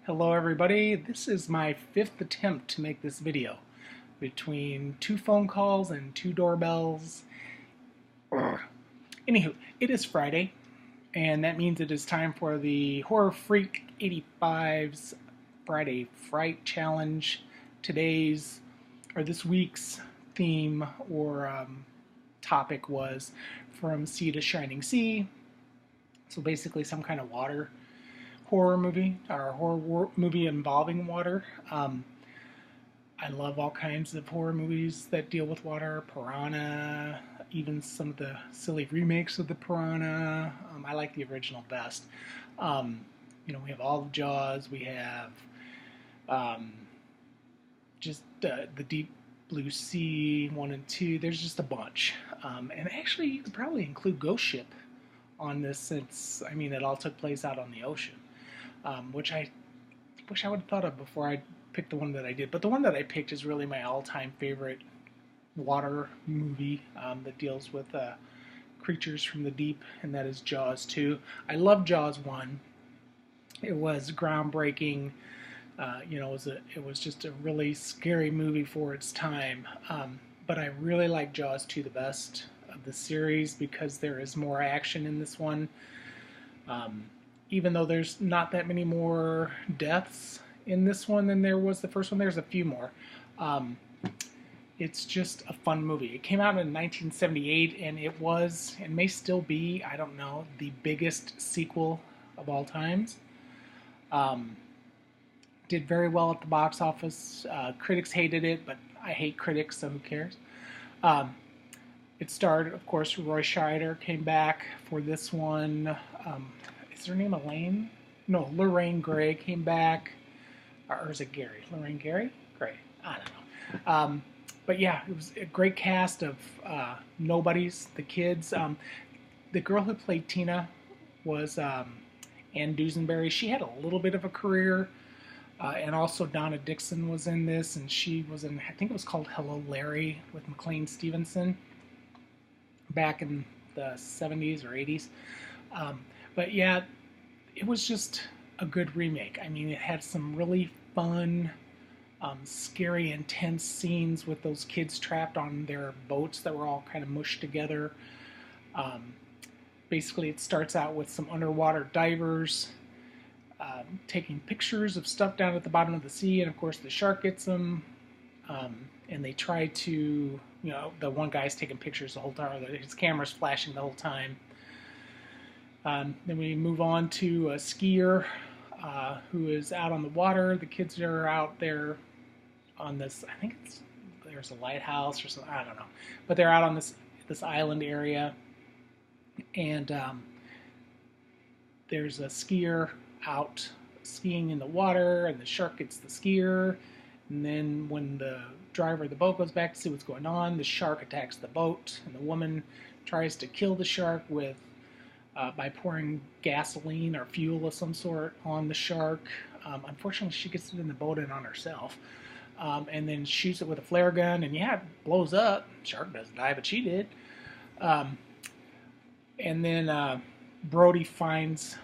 Hello everybody, this is my fifth attempt to make this video. Between two phone calls and two doorbells. Ugh. Anywho, it is Friday, and that means it is time for the Horror Freak 85's Friday Fright Challenge. This week's theme or topic was From Sea to Shining Sea. So basically some kind of water horror movie, or a horror movie involving water. I love all kinds of horror movies that deal with water. Piranha, even some of the silly remakes of the Piranha. I like the original best. We have all of Jaws. We have just the Deep Blue Sea 1 and 2. There's just a bunch. And actually, you could probably include Ghost Ship on this, since it all took place out on the ocean. Which I wish I would have thought of before I picked the one that I did. But the one that I picked is really my all-time favorite water movie that deals with creatures from the deep, and that is Jaws 2. I love Jaws 1. It was groundbreaking. It was just a really scary movie for its time. But I really like Jaws 2 the best of the series because there is more action in this one. Even though there's not that many more deaths in this one than there was the first one, there's a few more. It's just a fun movie. It came out in 1978, and it was, and may still be, I don't know, the biggest sequel of all times. Did very well at the box office. Critics hated it, but I hate critics, so who cares? It starred, of course, Roy Scheider came back for this one. Is her name Elaine? No, Lorraine Gray came back. Or is it Gary? Lorraine Gray? Gray. I don't know. But yeah, it was a great cast of nobodies, the kids. The girl who played Tina was Ann Dusenberry. She had a little bit of a career. And also Donna Dixon was in this, and she was in, I think it was called Hello Larry with McLean Stevenson back in the 70s or 80s. But yeah, it was just a good remake. It had some really fun, scary, intense scenes with those kids trapped on their boats that were all kind of mushed together. Basically, it starts out with some underwater divers taking pictures of stuff down at the bottom of the sea, and of course the shark gets them. And they try to, the one guy's taking pictures the whole time, or his camera's flashing the whole time. Then we move on to a skier who is out on the water. The kids are out there on this, I think there's a lighthouse or something, I don't know. But they're out on this island area, and there's a skier out skiing in the water, and the shark gets the skier. And then when the driver of the boat goes back to see what's going on, the shark attacks the boat, and the woman tries to kill the shark by pouring gasoline or fuel of some sort on the shark. Unfortunately, she gets it in the boat and on herself. And then shoots it with a flare gun, and yeah, it blows up. Shark doesn't die, but she did. And then Brody finds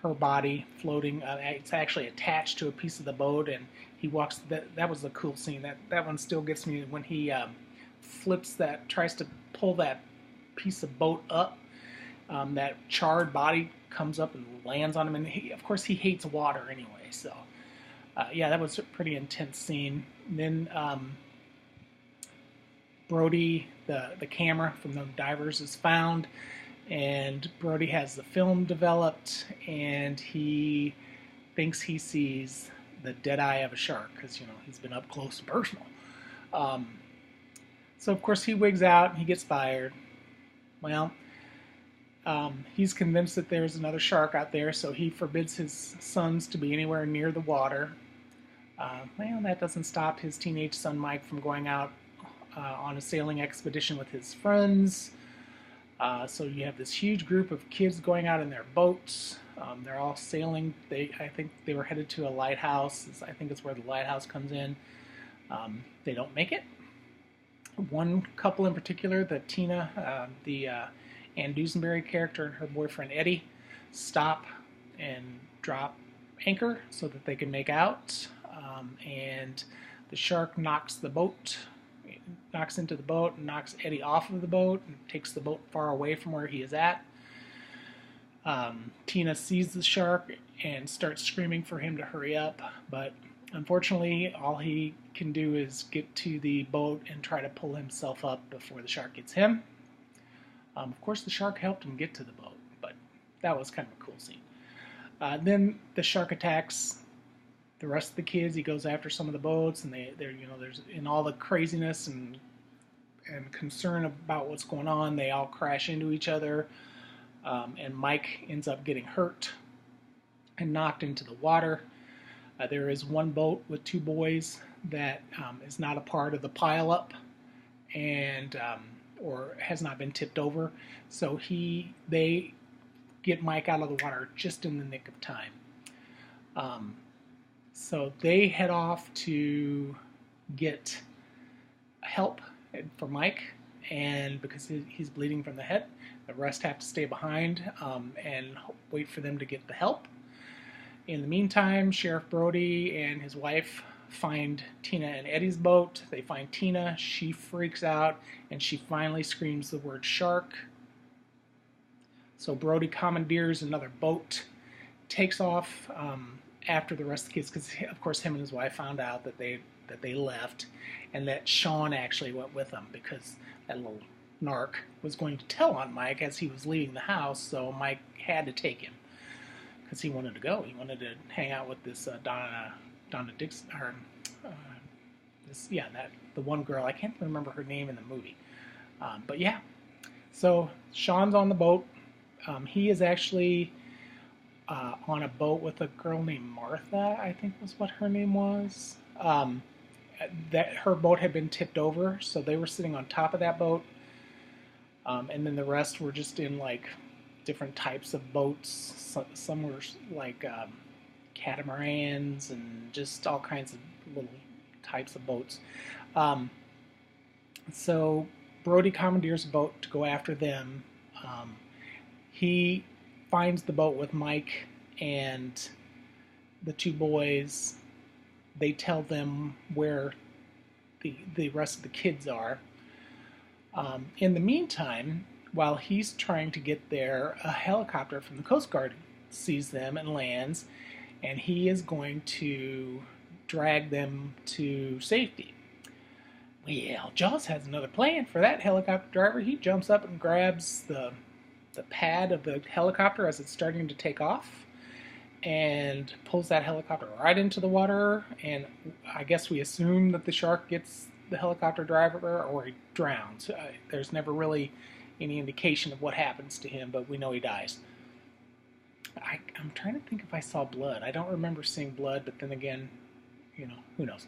her body floating. It's actually attached to a piece of the boat, and he walks. That was a cool scene. That one still gets me when he tries to pull that piece of boat up. That charred body comes up and lands on him, and of course he hates water anyway. So yeah, that was a pretty intense scene. And then Brody, the camera from the divers, is found, and Brody has the film developed, and he thinks he sees the dead eye of a shark because he's been up close and personal. So of course he wigs out and he gets fired. Well, he's convinced that there's another shark out there, so he forbids his sons to be anywhere near the water. Well, that doesn't stop his teenage son Mike from going out on a sailing expedition with his friends. So you have this huge group of kids going out in their boats. They're all sailing. I think they were headed to a lighthouse. I think it's where the lighthouse comes in. They don't make it. One couple in particular, the Tina, the Ann Dusenberry character, and her boyfriend Eddie, stop and drop anchor so that they can make out. And the shark knocks into the boat and knocks Eddie off of the boat and takes the boat far away from where he is at. Tina sees the shark and starts screaming for him to hurry up, but unfortunately all he can do is get to the boat and try to pull himself up before the shark gets him. Of course the shark helped him get to the boat, but that was kind of a cool scene. Then the shark attacks the rest of the kids. He goes after some of the boats, and they're there's in all the craziness and concern about what's going on, they all crash into each other, and Mike ends up getting hurt and knocked into the water. There is one boat with two boys that is not a part of the pileup and or has not been tipped over, so they get Mike out of the water just in the nick of time. So they head off to get help for Mike, and because he's bleeding from the head, the rest have to stay behind and wait for them to get the help. In the meantime, Sheriff Brody and his wife find Tina and Eddie's boat. They find Tina, she freaks out, and she finally screams the word shark. So Brody commandeers another boat, takes off after the rest of the kids, because of course him and his wife found out that they left, and that Sean actually went with them because that little narc was going to tell on Mike as he was leaving the house, so Mike had to take him because he wanted to go. He wanted to hang out with this Donna Dixon, or the one girl. I can't remember her name in the movie, but yeah. So Sean's on the boat. He is actually on a boat with a girl named Martha, I think was what her name was. That her boat had been tipped over, so they were sitting on top of that boat, and then the rest were just in like different types of boats. Some were like catamarans and just all kinds of little types of boats. So Brody commandeers a boat to go after them. He finds the boat with Mike and the two boys. They tell them where the rest of the kids are. In the meantime, while he's trying to get there, a helicopter from the Coast Guard sees them and lands, and he is going to drag them to safety. Well, Jaws has another plan for that helicopter driver. He jumps up and grabs the pad of the helicopter as it's starting to take off and pulls that helicopter right into the water, and I guess we assume that the shark gets the helicopter driver or he drowns. There's never really any indication of what happens to him, but we know he dies. I'm trying to think if I saw blood. I don't remember seeing blood, but then again, who knows.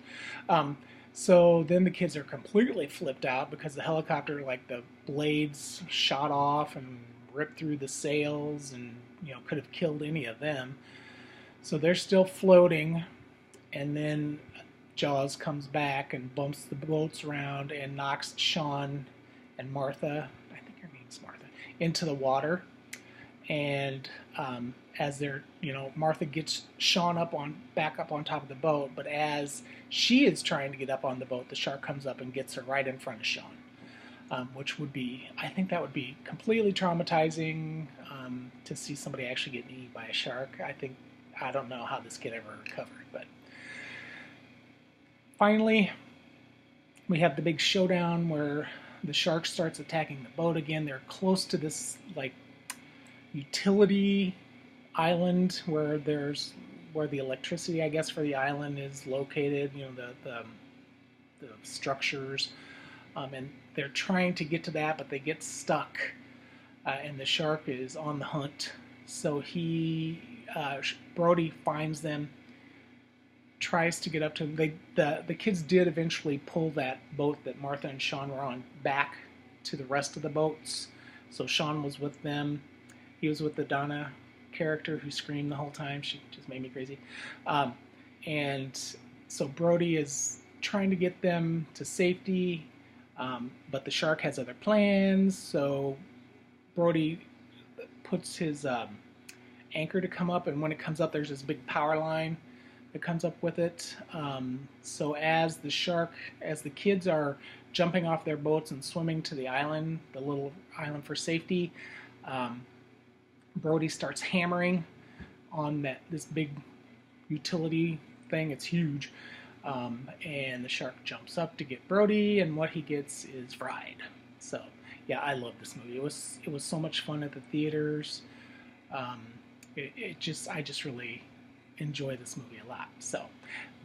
So then the kids are completely flipped out because the helicopter, like the blades shot off and ripped through the sails and could have killed any of them. So they're still floating, and then Jaws comes back and bumps the boats around and knocks Sean and Martha, I think her name's Martha, into the water. And as they're, Martha gets Sean back up on top of the boat, but as she is trying to get up on the boat, the shark comes up and gets her right in front of Sean, which would be, I think that would be completely traumatizing to see somebody actually get eaten by a shark. I don't know how this kid ever recovered, but finally we have the big showdown where the shark starts attacking the boat again. They're close to this like utility island where the electricity, I guess, for the island is located, the structures, and they're trying to get to that, but they get stuck, and the shark is on the hunt. So Brody finds them, tries to get up to them. The kids did eventually pull that boat that Martha and Sean were on back to the rest of the boats. So Sean was with them. He was with the Donna character who screamed the whole time. She just made me crazy. And so Brody is trying to get them to safety, but the shark has other plans. So Brody puts his anchor to come up, and when it comes up, there's this big power line that comes up with it. So as the kids are jumping off their boats and swimming to the island, the little island for safety, Brody starts hammering on this big utility thing. It's huge. And the shark jumps up to get Brody, and what he gets is fried. So, yeah, I love this movie. It was so much fun at the theaters. I just really enjoy this movie a lot. So,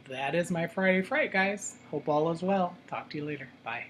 that is my Friday Fright, guys. Hope all is well. Talk to you later. Bye.